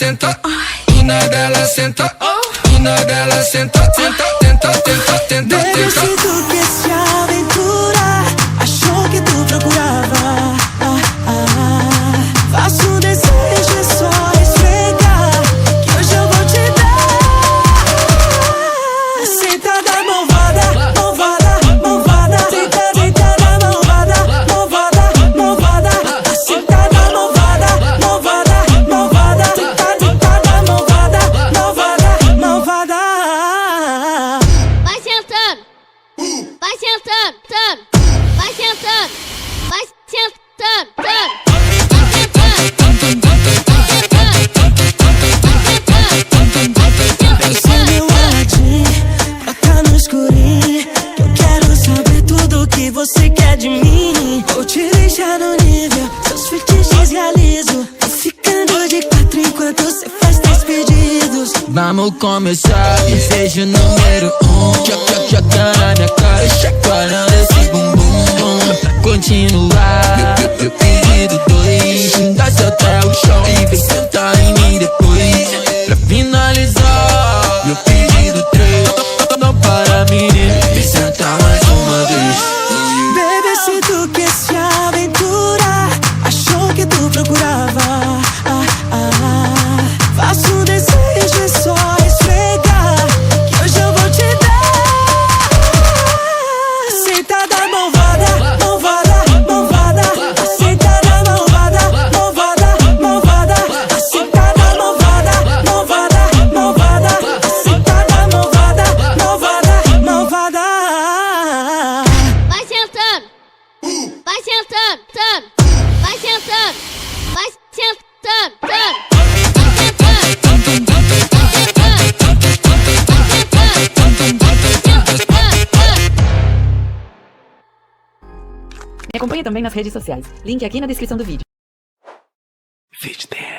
senta, do nada ela senta, do nada ela senta, tenta, tenta, tenta, tenta, Baby, se tu quer se aventurar, achou que tu procurava, faço um desejo, é só esfregar, que hoje eu vou te dar. Sentada malvada, malvada, malvada, sentada malvada, malvada, malvada, sentada malvada, malvada, malvada, sentada malvada, malvada, malvada. Vai sentando, vai sentando, vai sentando, vai sentando, Eu sou meu ALADIM, toca no escurinho, que eu quero saber tudo que você quer de mim. Vou te deixar no nível, seus fetiches realizo. Tô ficando de 4 enquanto você faz 3 pedidos. Vamos começar, desejo número 1. Joga na minha cara, chacoalhando esse bumbum. Pra continuar, meu pedido 2. Desce até o chão e vem sentar em mim depois. Pra finalizar, meu pedido 3. Não para, menina, vem sentar mais uma vez. Baby, se tu quer se aventurar, achou que tu procurava, faço um desejo, é só esfregar, que hoje eu vou te dar. Sentada malvada, malvada, malvada, sentada malvada, malvada, malvada, sentada malvada, malvada, malvada, sentada malvada, malvada, malvada. vai sentando, vai sentando, vai sentando, vai sentando. Me acompanhe também nas redes sociais. Link aqui na descrição do vídeo. FitDance.